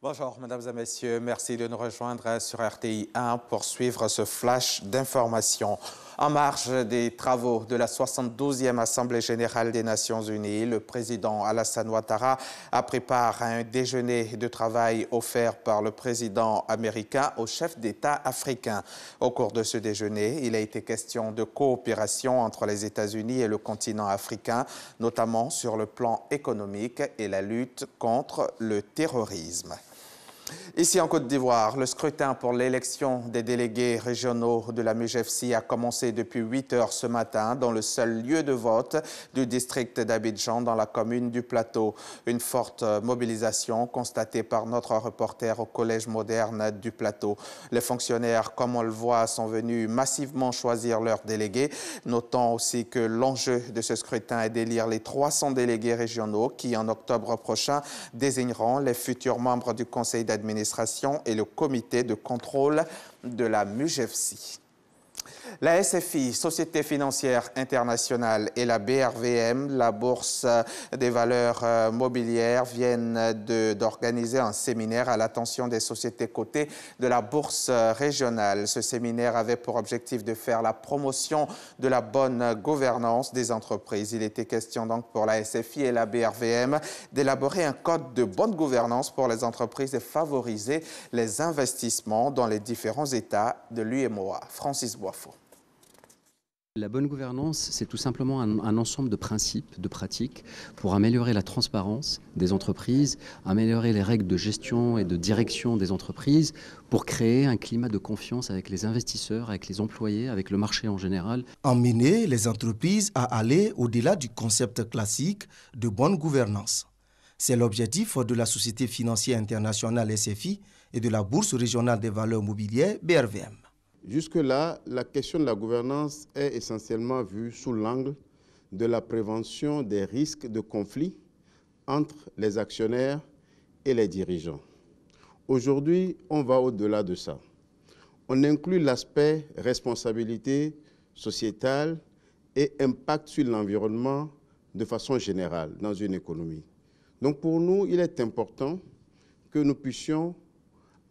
Bonjour, mesdames et messieurs. Merci de nous rejoindre sur RTI 1 pour suivre ce flash d'information. En marge des travaux de la 72e Assemblée générale des Nations unies, le président Alassane Ouattara a pris part à un déjeuner de travail offert par le président américain aux chefs d'État africains. Au cours de ce déjeuner, il a été question de coopération entre les États-Unis et le continent africain, notamment sur le plan économique et la lutte contre le terrorisme. Ici en Côte d'Ivoire, le scrutin pour l'élection des délégués régionaux de la MUJEFSI a commencé depuis 8 heures ce matin dans le seul lieu de vote du district d'Abidjan dans la commune du Plateau. Une forte mobilisation constatée par notre reporter au Collège moderne du Plateau. Les fonctionnaires, comme on le voit, sont venus massivement choisir leurs délégués. Notons aussi que l'enjeu de ce scrutin est d'élire les 300 délégués régionaux qui, en octobre prochain, désigneront les futurs membres du conseil d'administration et le comité de contrôle de la MUJEFSI. La SFI, Société financière internationale, et la BRVM, la Bourse des valeurs mobilières, viennent d'organiser un séminaire à l'attention des sociétés cotées de la Bourse régionale. Ce séminaire avait pour objectif de faire la promotion de la bonne gouvernance des entreprises. Il était question donc pour la SFI et la BRVM d'élaborer un code de bonne gouvernance pour les entreprises et favoriser les investissements dans les différents États de l'UEMOA. Francis Boifo. La bonne gouvernance, c'est tout simplement un ensemble de principes, de pratiques pour améliorer la transparence des entreprises, améliorer les règles de gestion et de direction des entreprises, pour créer un climat de confiance avec les investisseurs, avec les employés, avec le marché en général. Emmener les entreprises à aller au-delà du concept classique de bonne gouvernance. C'est l'objectif de la Société financière internationale SFI et de la Bourse régionale des valeurs mobilières BRVM. Jusque-là, la question de la gouvernance est essentiellement vue sous l'angle de la prévention des risques de conflit entre les actionnaires et les dirigeants. Aujourd'hui, on va au-delà de ça. On inclut l'aspect responsabilité sociétale et impact sur l'environnement de façon générale dans une économie. Donc pour nous, il est important que nous puissions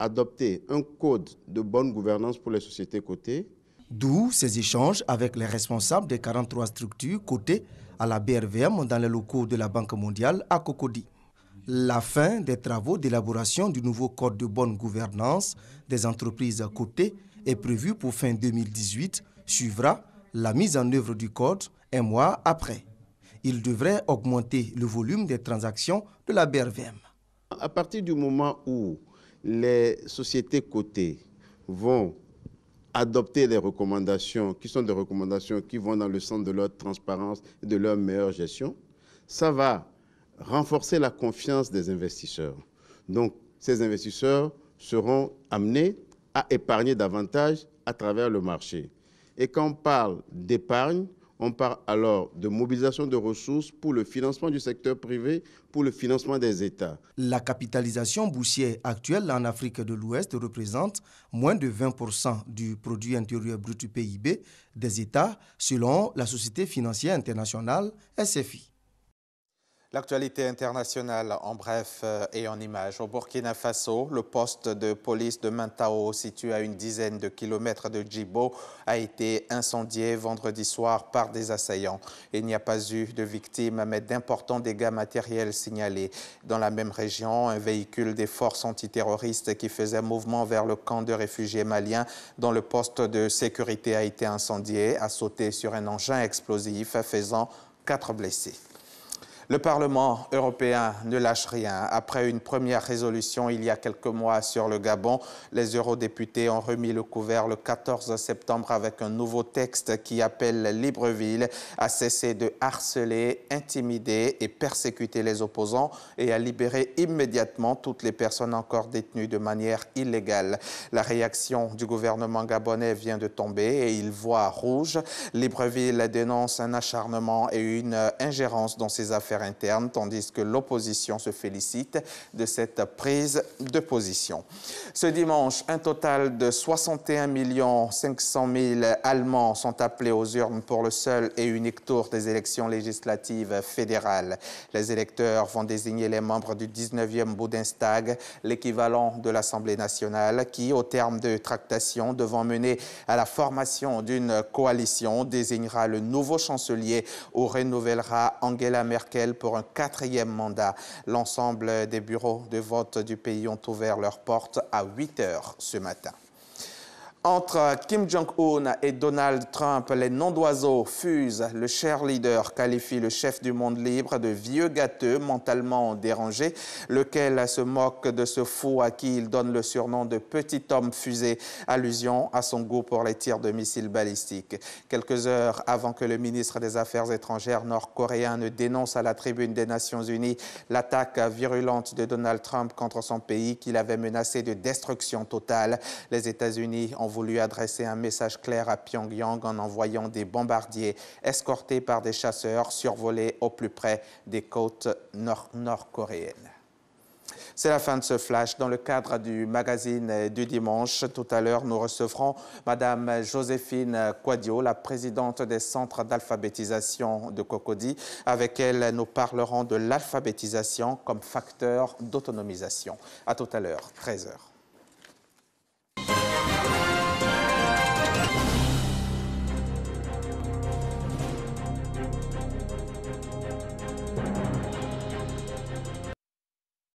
adopter un code de bonne gouvernance pour les sociétés cotées. D'où ces échanges avec les responsables des 43 structures cotées à la BRVM dans les locaux de la Banque mondiale à Cocody. La fin des travaux d'élaboration du nouveau code de bonne gouvernance des entreprises cotées est prévue pour fin 2018, suivra la mise en œuvre du code un mois après. Il devrait augmenter le volume des transactions de la BRVM. À partir du moment où les sociétés cotées vont adopter les recommandations, qui sont des recommandations qui vont dans le sens de leur transparence et de leur meilleure gestion, ça va renforcer la confiance des investisseurs. Donc, ces investisseurs seront amenés à épargner davantage à travers le marché. Et quand on parle d'épargne, on parle alors de mobilisation de ressources pour le financement du secteur privé, pour le financement des États. La capitalisation boursière actuelle en Afrique de l'Ouest représente moins de 20% du produit intérieur brut PIB des États, selon la Société financière internationale SFI. L'actualité internationale en bref et en images. Au Burkina Faso, le poste de police de Mintao, situé à une dizaine de kilomètres de Djibo, a été incendié vendredi soir par des assaillants. Il n'y a pas eu de victimes, mais d'importants dégâts matériels signalés. Dans la même région, un véhicule des forces antiterroristes qui faisait mouvement vers le camp de réfugiés maliens, dont le poste de sécurité a été incendié, a sauté sur un engin explosif, faisant 4 blessés. Le Parlement européen ne lâche rien. Après une première résolution il y a quelques mois sur le Gabon, les eurodéputés ont remis le couvert le 14 septembre avec un nouveau texte qui appelle Libreville à cesser de harceler, intimider et persécuter les opposants et à libérer immédiatement toutes les personnes encore détenues de manière illégale. La réaction du gouvernement gabonais vient de tomber et il voit rouge. Libreville dénonce un acharnement et une ingérence dans ses affaires affaires internes, tandis que l'opposition se félicite de cette prise de position. Ce dimanche, un total de 61 500 000 Allemands sont appelés aux urnes pour le seul et unique tour des élections législatives fédérales. Les électeurs vont désigner les membres du 19e Bundestag, l'équivalent de l'Assemblée nationale, qui, au terme de tractations devant mener à la formation d'une coalition, désignera le nouveau chancelier ou renouvellera Angela Merkel pour un 4e mandat. L'ensemble des bureaux de vote du pays ont ouvert leurs portes à 8 heures ce matin. Entre Kim Jong-un et Donald Trump, les noms d'oiseaux fusent. Le cher leader qualifie le chef du monde libre de vieux gâteux mentalement dérangé, lequel se moque de ce fou à qui il donne le surnom de petit homme fusée, allusion à son goût pour les tirs de missiles balistiques. Quelques heures avant que le ministre des Affaires étrangères nord-coréen ne dénonce à la tribune des Nations Unies l'attaque virulente de Donald Trump contre son pays qu'il avait menacé de destruction totale, les États-Unis ont voulu adresser un message clair à Pyongyang en envoyant des bombardiers escortés par des chasseurs survoler au plus près des côtes nord-coréennes. C'est la fin de ce flash. Dans le cadre du magazine du dimanche, tout à l'heure, nous recevrons Madame Joséphine Quadio, la présidente des centres d'alphabétisation de Cocody. Avec elle, nous parlerons de l'alphabétisation comme facteur d'autonomisation. À tout à l'heure, 13 h.